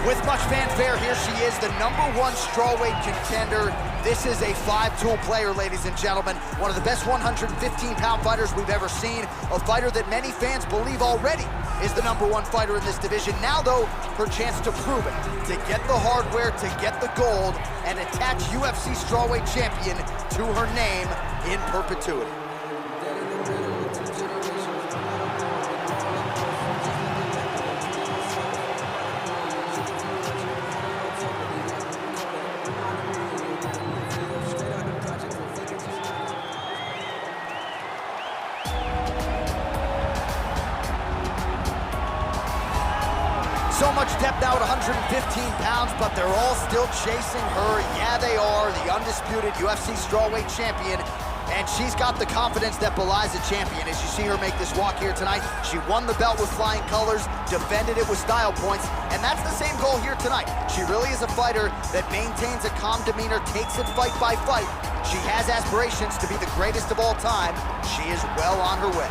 With much fanfare, here she is, the #1 strawweight contender. This is a five-tool player, ladies and gentlemen. One of the best 115-pound fighters we've ever seen. A fighter that many fans believe already is the #1 fighter in this division. Now, though, her chance to prove it, to get the hardware, to get the gold, and attach UFC strawweight champion to her name in perpetuity. So much depth now at 115 pounds, but they're all still chasing her. Yeah, they are, the undisputed UFC strawweight champion. And she's got the confidence that belies a champion. As you see her make this walk here tonight, she won the belt with flying colors, defended it with style points, and that's the same goal here tonight. She really is a fighter that maintains a calm demeanor, takes it fight by fight. She has aspirations to be the greatest of all time. She is well on her way.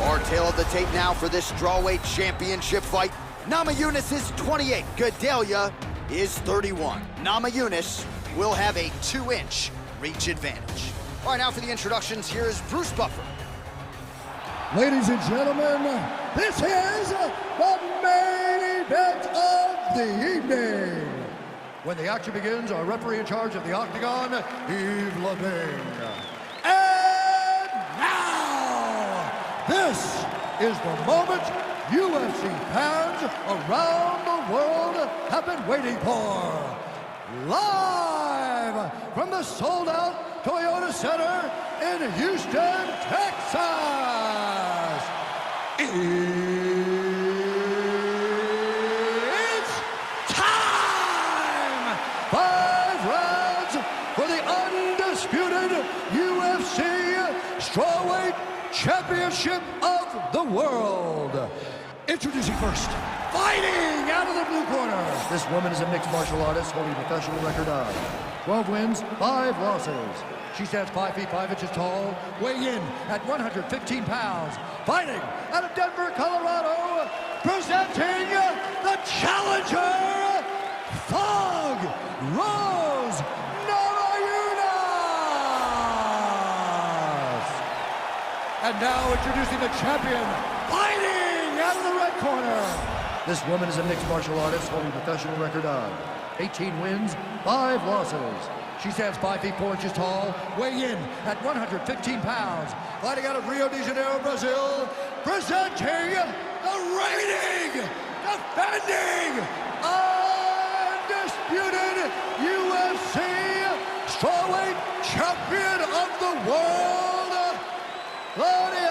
Our tail of the tape now for this strawweight championship fight. Namajunas is 28, Gadelha is 31. Namajunas will have a 2-inch reach advantage. All right, now for the introductions, here is Bruce Buffer. Ladies and gentlemen, this is the main event of the evening. When the action begins, our referee in charge of the Octagon, Yves Lavigne. And now, this is the moment UFC fans around the world have been waiting for. Live from the sold-out Toyota Center in Houston, Texas. It's time! 5 rounds for the undisputed UFC Strawweight Championship of the World. Introducing first, fighting out of the blue corner. This woman is a mixed martial artist holding a professional record of 12 wins, 5 losses. She stands 5 feet 5 inches tall, weighing in at 115 pounds. Fighting out of Denver, Colorado, presenting the challenger, Thug Rose Namajunas. And now introducing the champion, fighting out of the red corner. This woman is a mixed martial artist holding a professional record of 18 wins, 5 losses. She stands 5 feet 4 inches tall, weighing in at 115 pounds. Fighting out of Rio de Janeiro, Brazil, presenting the reigning, defending, undisputed UFC strawweight champion of the world, Claudia.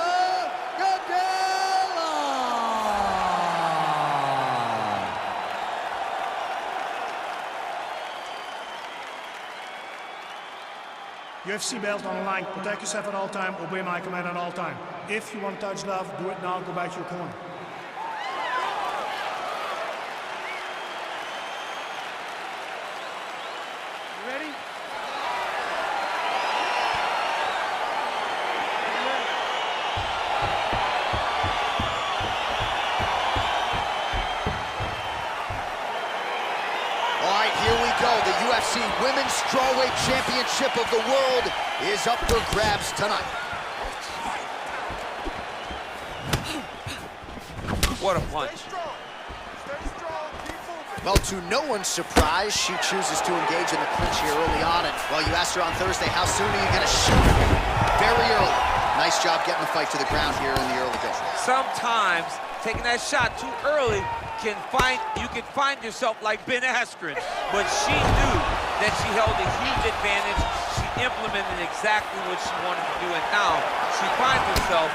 UFC belt on the line. Protect yourself at all time. Obey my command at all time. If you want to touch love, do it now. Go back to your corner. You ready? Here we go. The UFC Women's Strawweight Championship of the World is up for grabs tonight. What a punch. Well, to no one's surprise, she chooses to engage in the clinch here early on. And, well, you asked her on Thursday, how soon are you going to shoot? Very early. Nice job getting the fight to the ground here in the early goes. Sometimes taking that shot too early you can find yourself like Ben Askren, but she knew that she held a huge advantage. She implemented exactly what she wanted to do, and now she finds herself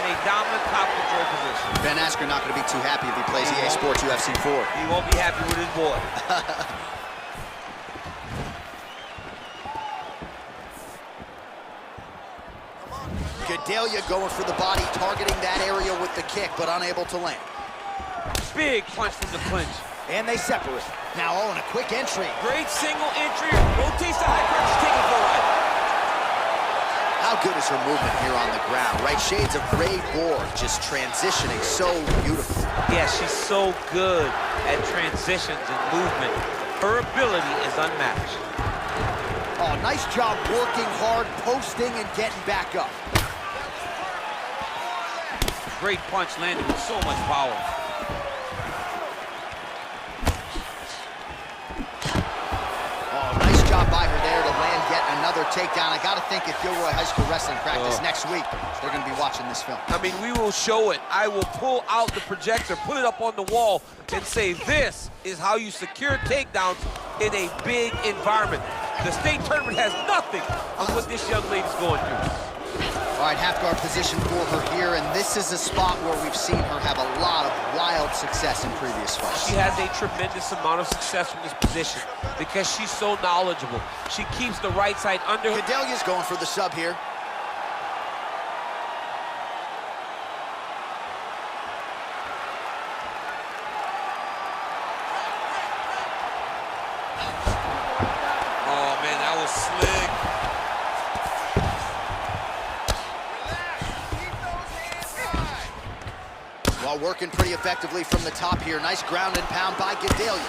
in a dominant top control position. Ben Askren not going to be too happy if he plays EA Sports UFC 4. He won't be happy with his boy. Gadelha going for the body, targeting that area with the kick, but unable to land. Big punch from the clinch. And they separate. Now, oh, and a quick entry. Great single entry, rotates the high pressure, taking for a ride. How good is her movement here on the ground, right? Shades of Ray Borg, just transitioning so beautifully. Yeah, she's so good at transitions and movement. Her ability is unmatched. Oh, nice job working hard, posting, and getting back up. Great punch landed with so much power. Oh, nice job by her there to land yet another takedown. I gotta think at Gilroy High School Wrestling practice next week, they're gonna be watching this film. I mean, we will show it. I will pull out the projector, put it up on the wall, and say, this is how you secure takedowns in a big environment. The state tournament has nothing on what this young lady's going through. All right, half guard position for her here, and this is a spot where we've seen her have a lot of wild success in previous fights. She has a tremendous amount of success from this position because she's so knowledgeable. She keeps the right side under her. Gadelha's going for the sub here. Oh, man, that was slick. While working pretty effectively from the top here. Nice ground and pound by Gadelha.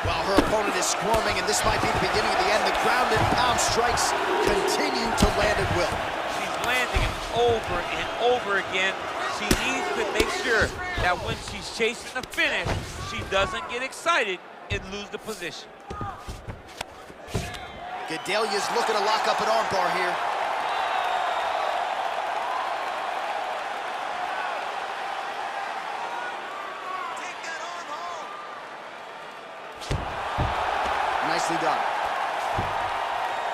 While her opponent is squirming, and this might be the beginning of the end, the ground and pound strikes continue to land at will. She's landing it over and over again. She needs to make sure that when she's chasing the finish, she doesn't get excited and lose the position. Gadelha's looking to lock up an armbar here. Nicely done.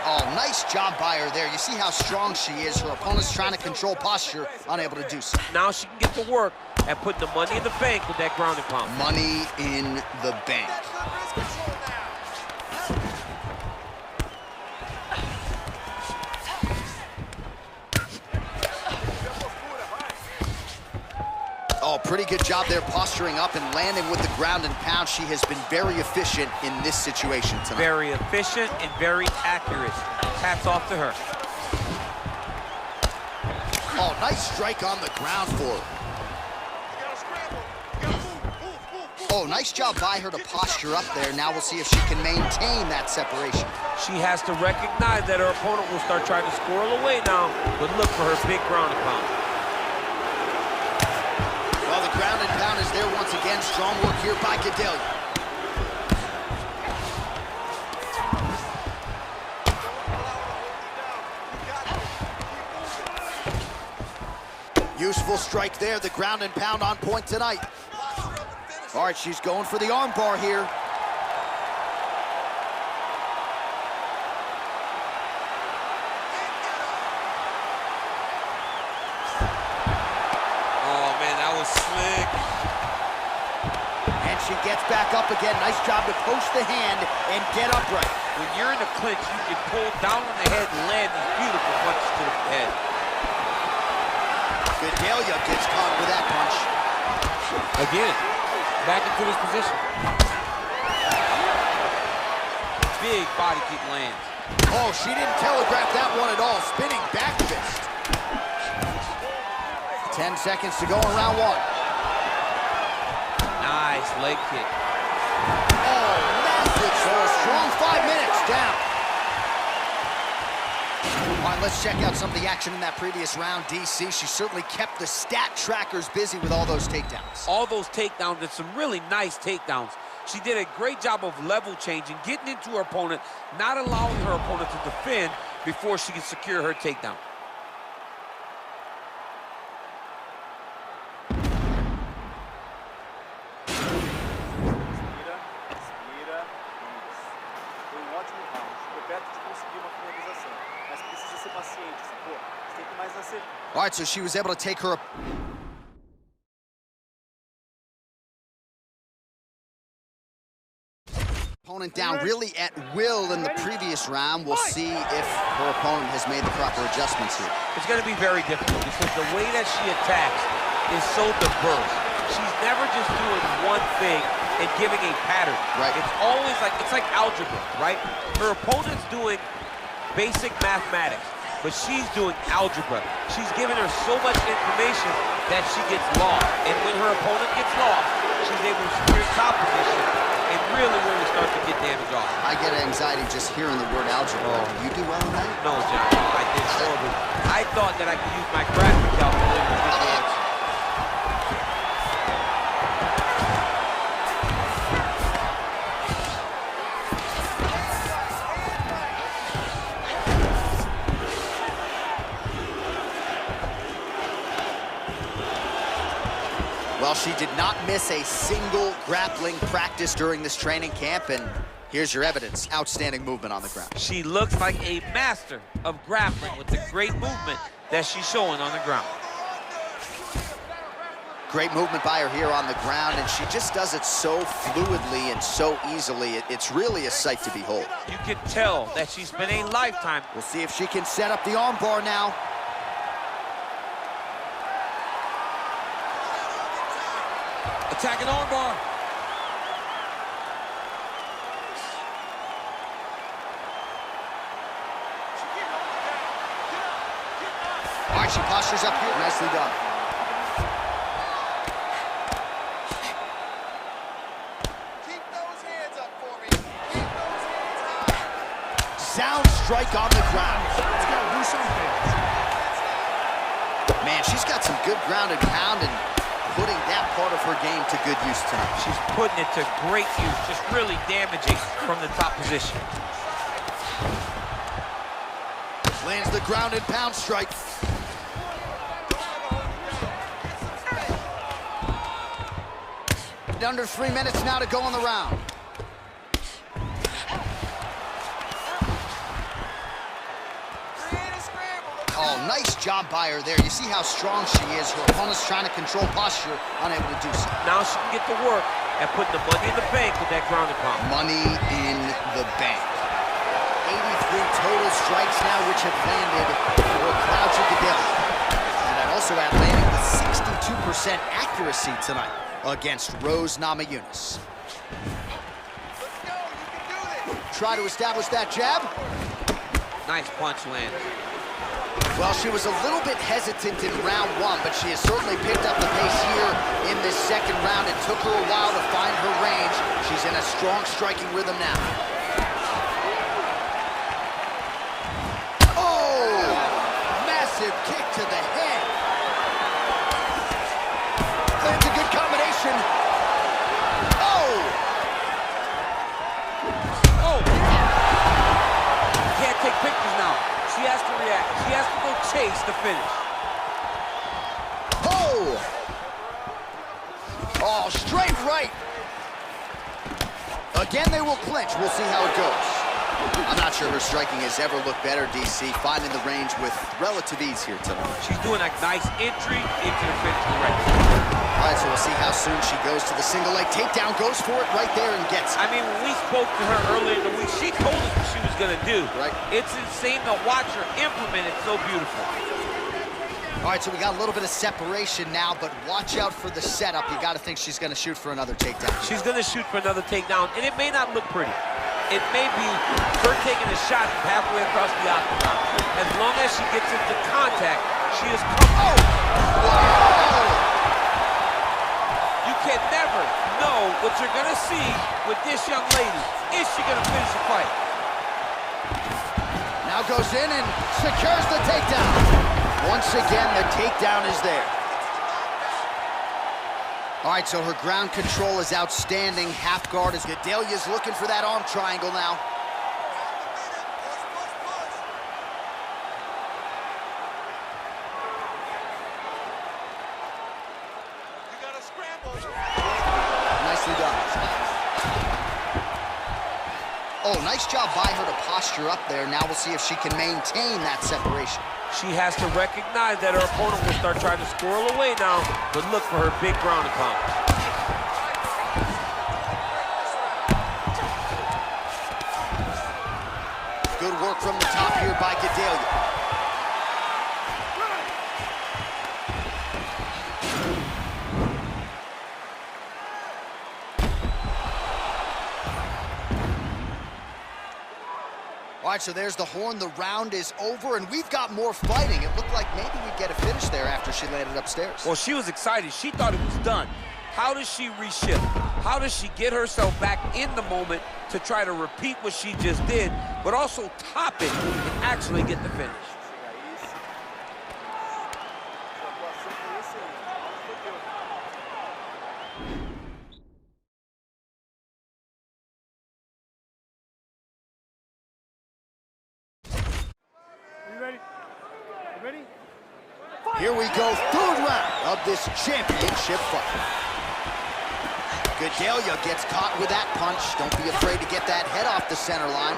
Oh, nice job by her there. You see how strong she is. Her opponent's trying to control posture, unable to do so. Now she can get to work and put the money in the bank with that ground and pound. Money in the bank. Oh, pretty good job there posturing up and landing with the ground and pound. She has been very efficient in this situation tonight. Very efficient and very accurate. Hats off to her. Oh, nice strike on the ground for her. Oh, nice job by her to posture up there. Now we'll see if she can maintain that separation. She has to recognize that her opponent will start trying to squirrel away now, but look for her big ground and pound. Well, the ground and pound is there once again. Strong work here by Gadelha. Useful strike there. The ground and pound on point tonight. All right, she's going for the arm bar here. Oh, man, that was slick. And she gets back up again. Nice job to post the hand and get upright. When you're in a clinch, you can pull down on the head and land these beautiful punches to the head. Gadelha gets caught with that punch. Again, back into this position. Big body kick lands. Oh, she didn't telegraph that one at all. Spinning back fist. 10 seconds to go in round one. Nice leg kick. Oh, massive. So a strong 5 minutes down. All right, let's check out some of the action in that previous round. DC, she certainly kept the stat trackers busy with all those takedowns. All those takedowns and some really nice takedowns. She did a great job of level changing, getting into her opponent, not allowing her opponent to defend before she can secure her takedown. All right, so she was able to take her opponent down really at will in the previous round. We'll see if her opponent has made the proper adjustments here. It's going to be very difficult because the way that she attacks is so diverse. She's never just doing one thing and giving a pattern. Right. It's always like, it's like algebra, right? Her opponent's doing basic mathematics, but she's doing algebra. She's giving her so much information that she gets lost. And when her opponent gets lost, she's able to secure top position and really start to get damage off. I get anxiety just hearing the word algebra. Do you do well in that? No, John, I did horribly. I thought that I could use my graphic calculator to get the answer. Well, she did not miss a single grappling practice during this training camp, and here's your evidence. Outstanding movement on the ground. She looks like a master of grappling with the great movement that she's showing on the ground. Great movement by her here on the ground, and she just does it so fluidly and so easily. It's really a sight to behold. You can tell that she's been a lifetime. We'll see if she can set up the armbar now. Attacking armbar. All right, she postures up here. Nicely done. Keep those hands up for me. Keep those hands up. Sound strike on the ground. Let's go, do something. Man, she's got some good ground and pound and putting that part of her game to good use tonight. She's putting it to great use, just really damaging from the top position. Lands the ground and pound strike. Under 3 minutes now to go on the round. Oh, nice job by her there. You see how strong she is. Her opponent's trying to control posture, unable to do so. Now she can get to work and put the money in the bank with that ground and pound. Money in the bank. 83 total strikes now, which have landed for Claudia Gadelha. And I'd also add landing with 62% accuracy tonight against Namajunas. Let's go, you can do this. Try to establish that jab. Nice punch land. Well, she was a little bit hesitant in round one, but she has certainly picked up the pace here in this second round. It took her a while to find her range. She's in a strong striking rhythm now. Oh! Massive kick to the head. That's a good combination. Oh! Oh! Can't take pictures now. She has to react. She has to go chase the finish. Oh! Oh, straight right. Again, they will clinch. We'll see how it goes. I'm not sure her striking has ever looked better, DC. Finding the range with relative ease here tonight. She's doing a nice entry into the finish directly. All right, so we'll see how soon she goes to the single leg takedown. Goes for it right there and gets it. I mean, when we spoke to her earlier in the week, she told us what she was going to do. Right. It's insane to watch her implement it so beautiful. All right, so we got a little bit of separation now, but watch out for the setup. You got to think she's going to shoot for another takedown. She's going to shoot for another takedown, and it may not look pretty. It may be her taking a shot from halfway across the octagon. As long as she gets into contact, she is comfortable. Whoa! You can never know what you're going to see with this young lady. Is she going to finish the fight? Now goes in and secures the takedown. Once again, the takedown is there. All right, so her ground control is outstanding. Half guard as Gadelha's looking for that arm triangle now. You gotta scramble. Nicely done. Oh, nice job by her to posture up there. Now we'll see if she can maintain that separation. She has to recognize that her opponent will start trying to squirrel away now, but look for her big ground and pound. Good work from the top here by Gadelha. All right, so there's the horn. The round is over, and we've got more fighting. It looked like maybe we'd get a finish there after she landed upstairs. Well, she was excited. She thought it was done. How does she reshift? How does she get herself back in the moment to try to repeat what she just did, but also top it and actually get the finish? Here we go, third round of this championship fight. Gadelha gets caught with that punch. Don't be afraid to get that head off the center line.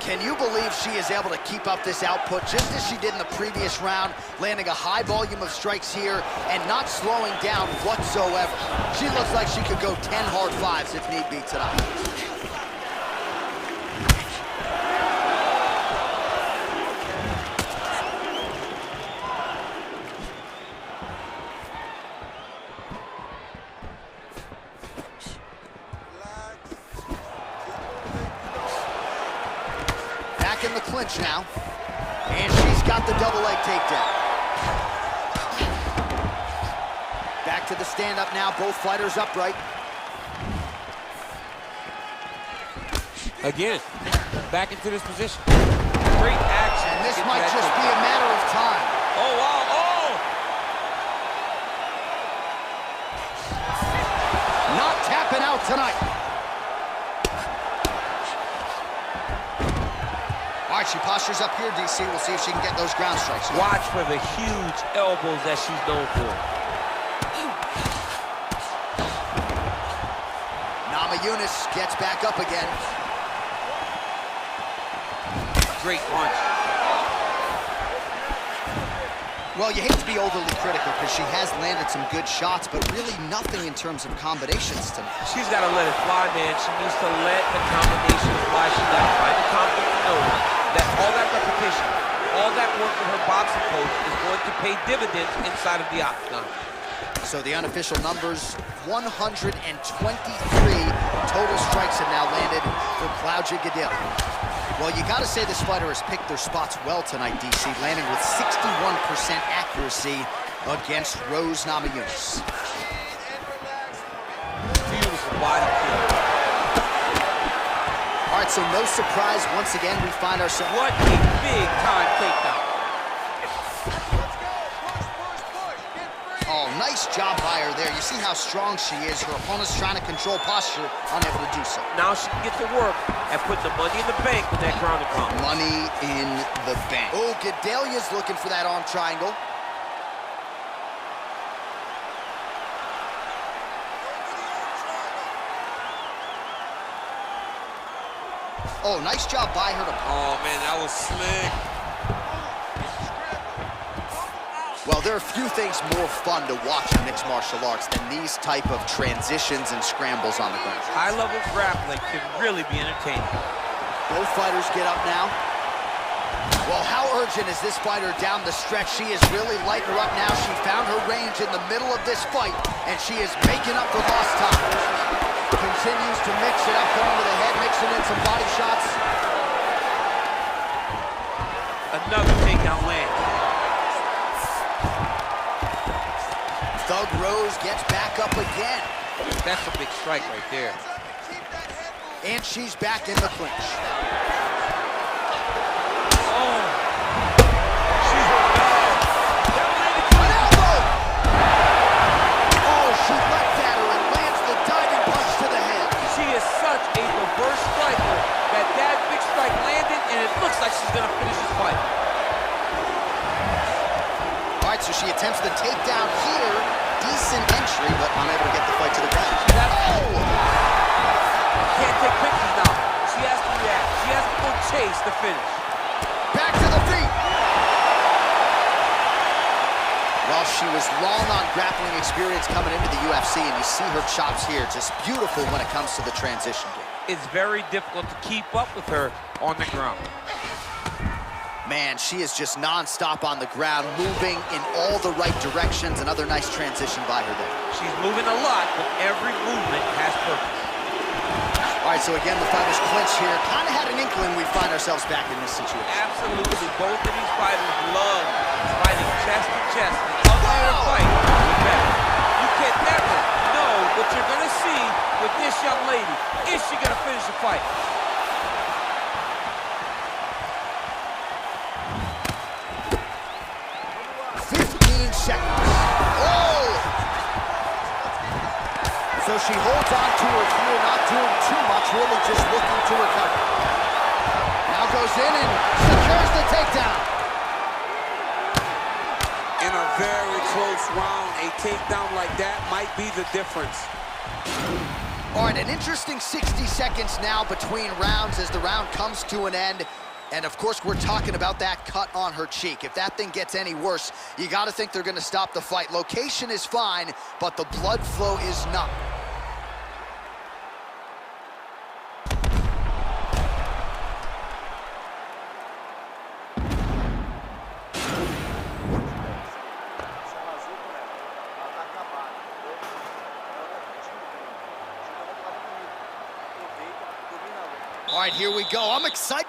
Can you believe she is able to keep up this output just as she did in the previous round, landing a high volume of strikes here and not slowing down whatsoever? She looks like she could go 10 hard fives if need be tonight. In the clinch now, and she's got the double leg takedown. Back to the stand-up now, both fighters upright. Again, back into this position. Great action. And this might just be a matter of time. Oh, wow, oh! Not tapping out tonight. All right, she postures up here, DC. We'll see if she can get those ground strikes. Watch for the huge elbows that she's known for. Namajunas gets back up again. Great punch. Well, you hate to be overly critical because she has landed some good shots, but really nothing in terms of combinations tonight. She's got to let it fly, man. She needs to let the combinations fly. She's got to find the confidence to know that all that repetition, all that work with her boxing coach is going to pay dividends inside of the octagon. So the unofficial numbers, 123 total strikes have now landed for Claudia Gadelha. Well, you got to say this fighter has picked their spots well tonight, DC, landing with 61% accuracy against Rose Namajunas. Beautiful body kill. All right, so no surprise, once again, we find ourselves... What a big-time takedown. Oh, nice job by her there. You see how strong she is. Her opponent's trying to control posture, unable to do so. Now she can get to work and put the money in the bank with that ground and pound. Money in the bank. Oh, Gadelha's looking for that arm triangle. Oh, nice job by her to... Oh, man, that was slick. Well, there are few things more fun to watch in mixed martial arts than these type of transitions and scrambles on the ground. High-level grappling can really be entertaining. Both fighters get up now. Well, how urgent is this fighter down the stretch? She is really lighting her up now. She found her range in the middle of this fight, and she is making up for lost time. Continues to mix it up, going to the head, mixing in some body shots. Another takedown land. Thug Rose gets back up again. That's a big strike right there. And she's back in the clinch. Oh. She's a dog. An elbow! Oh, she leapt at her and lands the diving punch to the head. She is such a reverse striker that big strike landed, and it looks like she's going to finish this fight. All right, so she attempts the takedown here. Decent entry, but unable to get the fight to the ground. Oh! Can't take pictures now. She has to react. She has to go chase the finish. Back to the feet. Well, she was long on grappling experience coming into the UFC, and you see her chops here, just beautiful when it comes to the transition game. It's very difficult to keep up with her on the ground. Man, she is just non-stop on the ground, moving in all the right directions. Another nice transition by her there. She's moving a lot, but every movement has purpose. All right, so again, the fighters clinch here. Kind of had an inkling we'd find ourselves back in this situation. Absolutely. Both of these fighters love fighting chest to chest. The uglier the fight, the better. You can never know what you're going to see with this young lady. Is she going to finish the fight? Seconds. Oh! So she holds on to her here, not doing too much, really just looking to recover. Now goes in and secures the takedown. In a very close round, a takedown like that might be the difference. All right, an interesting 60 seconds now between rounds as the round comes to an end. And of course, we're talking about that cut on her cheek. If that thing gets any worse, you got to think they're going to stop the fight. Location is fine, but the blood flow is not. All right, here we go. I'm excited.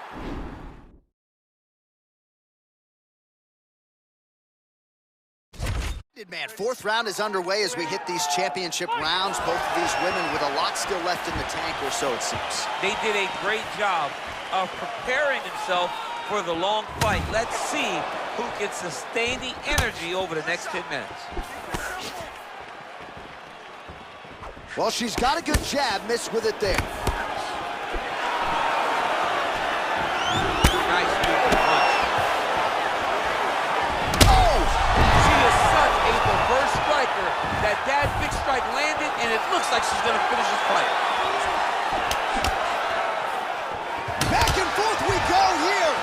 Man, fourth round is underway as we hit these championship rounds. Both of these women with a lot still left in the tank, or so it seems. They did a great job of preparing themselves for the long fight. Let's see who can sustain the energy over the next 10 minutes. Well, she's got a good jab, missed with it there. Nice move punch. First striker, that big strike landed, and it looks like she's going to finish this fight. Back and forth we go here.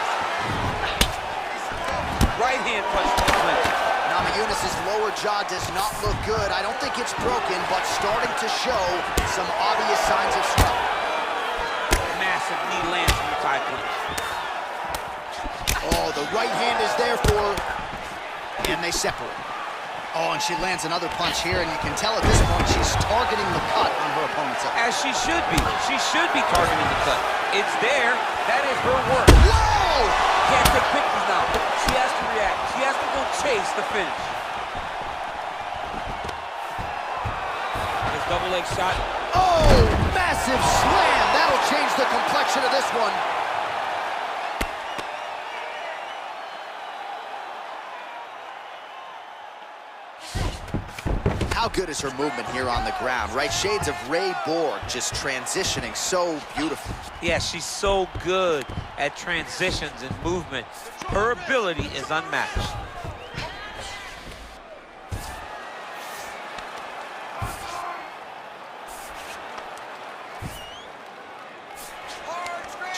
Right hand punch to the clinch. Namajunas' lower jaw does not look good. I don't think it's broken, but starting to show some obvious signs of struggle. Massive knee lands from the tie clinch. Oh, the right hand is there for her, and they separate. Oh, and she lands another punch here, and you can tell at this point she's targeting the cut on her opponent's eye. As she should be. She should be targeting the cut. It's there. That is her work. Whoa! Can't take pictures now. She has to react. She has to go chase the finish. This double leg shot. Oh, massive slam. That'll change the complexion of this one. How good is her movement here on the ground, right? Shades of Ray Borg, just transitioning so beautifully. Yeah, she's so good at transitions and movement. Her ability is unmatched.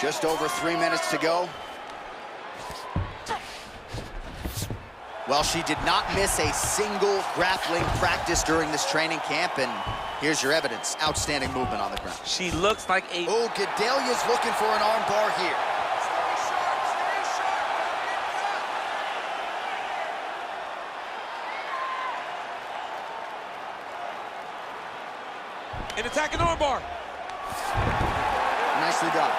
Just over 3 minutes to go. Well, she did not miss a single grappling practice during this training camp, and here's your evidence. Outstanding movement on the ground. She looks like a... Oh, Gadelha's looking for an arm bar here. Stay sharp, stay sharp, don't get cut. An attacking armbar. Nicely done.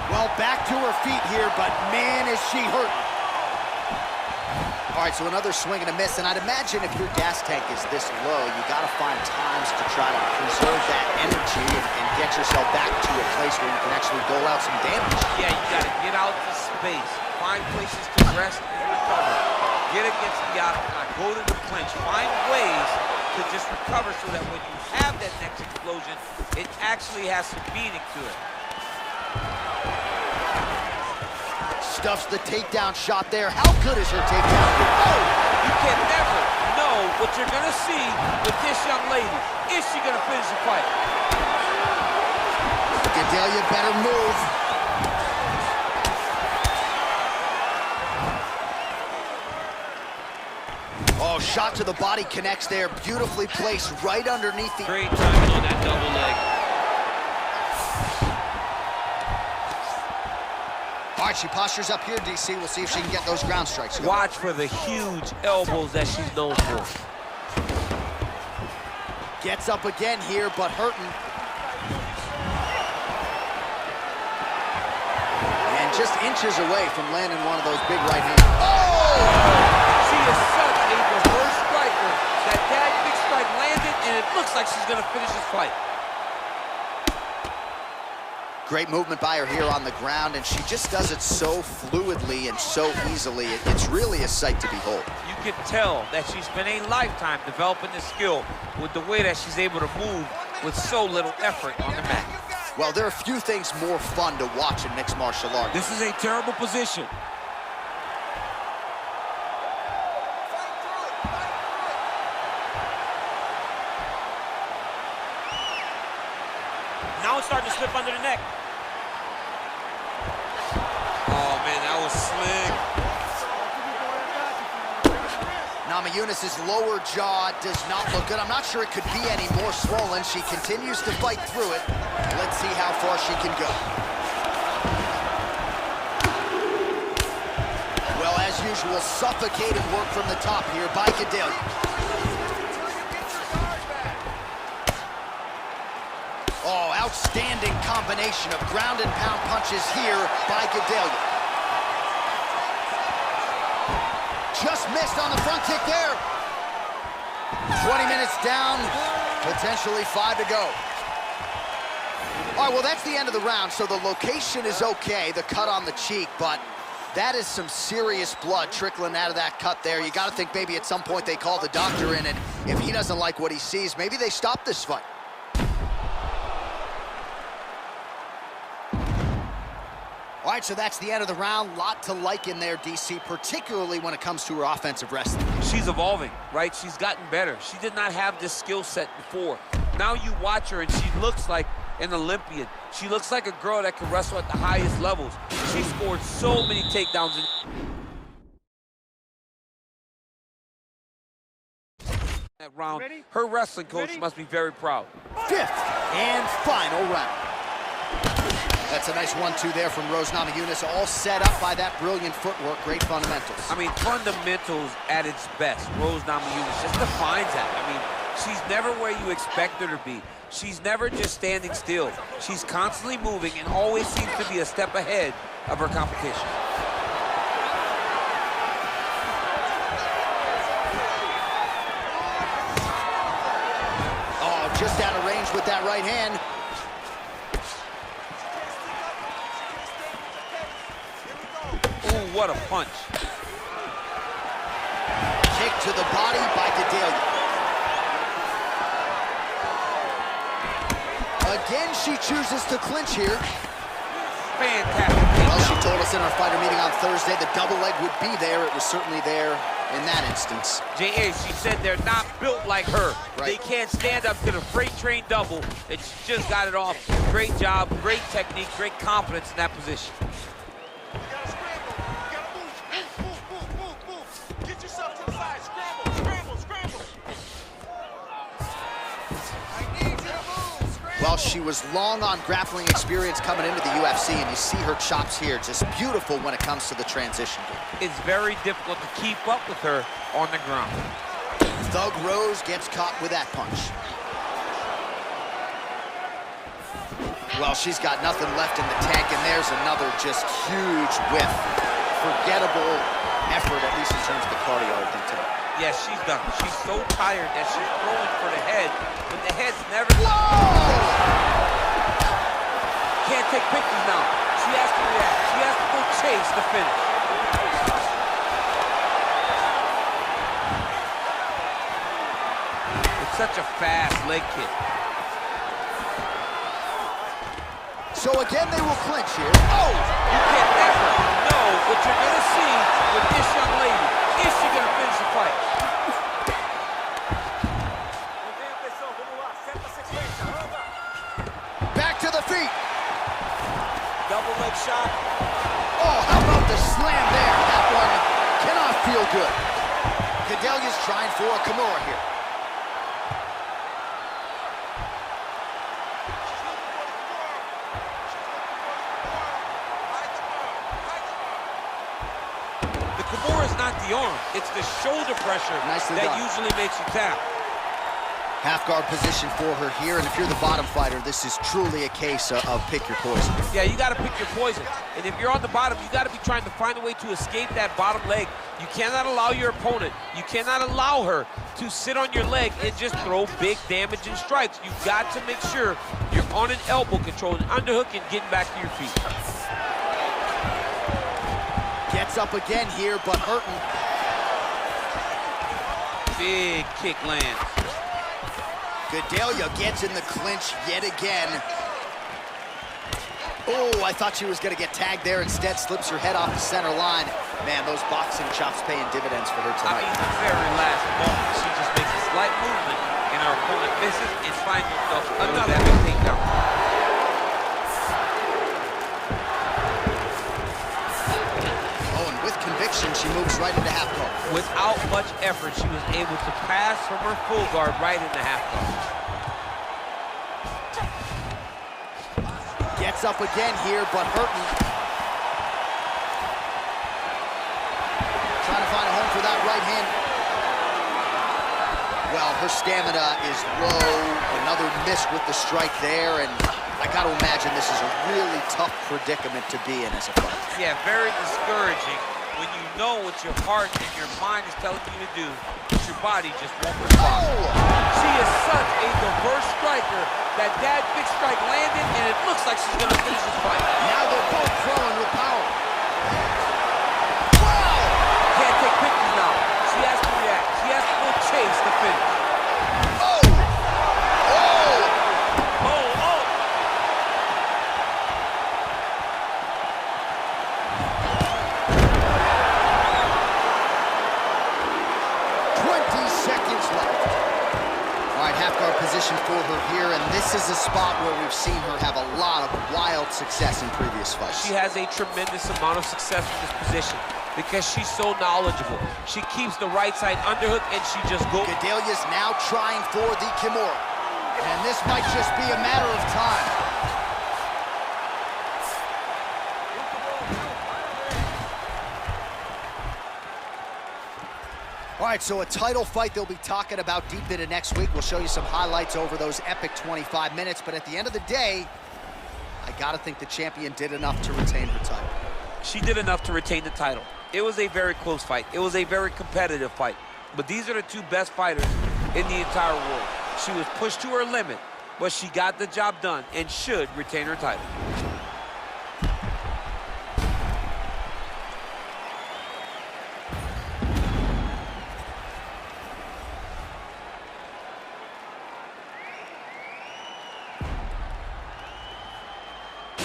Well, back to her feet here, but man, is she hurting. All right, so another swing and a miss, and I'd imagine if your gas tank is this low, you gotta find times to try to preserve that energy and get yourself back to a place where you can actually dole out some damage. Yeah, you gotta get out to space, find places to rest and recover. Get against the octagon, go to the clinch, find ways to just recover so that when you have that next explosion, it actually has some meaning to it. Stuffs the takedown shot there. How good is her takedown? Oh, you can never know what you're gonna see with this young lady. Is she gonna finish the fight? Gadelha better move. Oh, shot to the body connects there. Beautifully placed right underneath the... Great timing on that double leg. All right, she postures up here, DC. We'll see if she can get those ground strikes. Watch for the huge elbows that she's known for. Gets up again here, but hurting. And just inches away from landing one of those big right hands. Oh! She is such a reverse striker that big strike landed, and it looks like she's gonna finish this fight. Great movement by her here on the ground, and she just does it so fluidly and so easily. It's really a sight to behold. You can tell that she's spent a lifetime developing this skill with the way that she's able to move with so little effort on the mat. Well, there are few things more fun to watch in mixed martial arts. This is a terrible position. Now it's starting to slip under the neck. Oh, man, that was slick. Namajunas' lower jaw does not look good. I'm not sure it could be any more swollen. She continues to fight through it. Let's see how far she can go. Well, as usual, suffocating work from the top here by Gadelha. Oh, outstanding combination of ground and pound punches here by Gadelha. Just missed on the front kick there. 20 minutes down, potentially 5 to go. All right, well, that's the end of the round, so the location is okay, the cut on the cheek, but that is some serious blood trickling out of that cut there. You got to think maybe at some point they call the doctor in, and if he doesn't like what he sees, maybe they stop this fight. All right, so that's the end of the round. Lot to like in there, DC, particularly when it comes to her offensive wrestling. She's evolving, right? She's gotten better. She did not have this skill set before. Now you watch her, and she looks like an Olympian. She looks like a girl that can wrestle at the highest levels. She scored so many takedowns in that round. Her wrestling coach must be very proud. 5th and final round. That's a nice 1-2 there from Rose Namajunas, all set up by that brilliant footwork, great fundamentals. I mean, fundamentals at its best. Rose Namajunas just defines that. I mean, she's never where you expect her to be. She's never just standing still. She's constantly moving and always seems to be a step ahead of her competition. Oh, just out of range with that right hand. Ooh, what a punch. Kick to the body by Gadelha. Again, she chooses to clinch here. Fantastic. Well, she told us in our fighter meeting on Thursday the double leg would be there. It was certainly there in that instance. J.A., she said they're not built like her. Right. They can't stand up to the freight train double, and she just got it off. Great job, great technique, great confidence in that position. Well, she was long on grappling experience coming into the UFC, and you see her chops here, just beautiful when it comes to the transition. It's very difficult to keep up with her on the ground. Thug Rose gets caught with that punch. Well, she's got nothing left in the tank, and there's another just huge whiff. Forgettable effort, at least in terms of the cardio, I think, tonight. Yes, she's done. She's so tired that she's throwing for the head, but the head's never... Whoa! Can't take pictures now. She has to react. She has to go chase the finish. It's such a fast leg kick. So again, they will clinch here. Oh! You can never know what you're going to see with this young lady. Is she going to finish the fight? Back to the feet. Double leg shot. Oh, how about the slam there? That one cannot feel good. Gadelha's trying for a Kimura here. The Kimura is not the arm. It's the shoulder pressure Nicely that done. usually makes you tap. Half guard position for her here, and if you're the bottom fighter, this is truly a case of pick your poison. Yeah, you got to pick your poison. And if you're on the bottom, you got to be trying to find a way to escape that bottom leg. You cannot allow your opponent, you cannot allow her to sit on your leg and just throw big damage and strikes. You've got to make sure you're on an elbow control, an underhook, and getting back to your feet. Gets up again here, but hurting. Big kick lands. Gadelha gets in the clinch yet again. Oh, I thought she was gonna get tagged there. Instead, slips her head off the center line. Man, those boxing chops paying dividends for her tonight. I mean, the very last moment, she just makes a slight movement, and her opponent misses and finds herself another big takedown. Oh, and with conviction, she moves right into half guard. Without much effort, she was able to pass from her full guard right into half guard. Gets up again here, but hurting. Trying to find a home for that right hand. Well, her stamina is low. Another miss with the strike there, and I gotta imagine this is a really tough predicament to be in as a fighter. Yeah, very discouraging when you know what your heart and your mind is telling you to do, but your body just won't respond. She is such a diverse striker that big strike landed, and it looks like she's gonna finish this fight. Now they're both throwing with power. Wow! Can't take pictures now. She has to react. She has to go chase the finish. Oh! Oh! Oh, oh! 20 seconds left. All right, half guard position for her here, and this is a spot where we've seen her have a lot of wild success in previous fights. She has a tremendous amount of success in this position because she's so knowledgeable. She keeps the right side underhook, and she just goes. Gadelha's now trying for the Kimura, and this might just be a matter of time. All right, so a title fight they'll be talking about deep into next week. We'll show you some highlights over those epic 25 minutes, but at the end of the day, I gotta think the champion did enough to retain her title. She did enough to retain the title. It was a very close fight. It was a very competitive fight. But these are the two best fighters in the entire world. She was pushed to her limit, but she got the job done and should retain her title.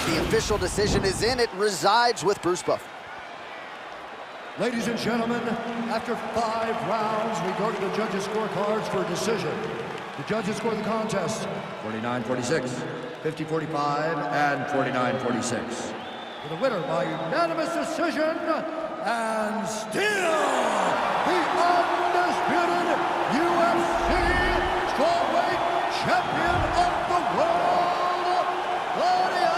The official decision is in. It resides with Bruce Buffer. Ladies and gentlemen, after 5 rounds, we go to the judges' scorecards for a decision. The judges score the contest 49-46, 50-45, and 49-46. For the winner by unanimous decision, and still the undisputed UFC strawweight champion of the world, Claudia.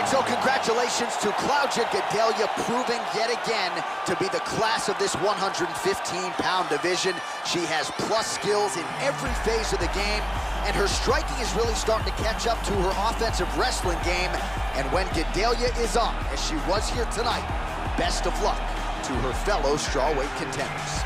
So congratulations to Claudia Gadelha, proving yet again to be the class of this 115-pound division. She has plus skills in every phase of the game, and her striking is really starting to catch up to her offensive wrestling game. And when Gadelha is on, as she was here tonight, best of luck to her fellow strawweight contenders.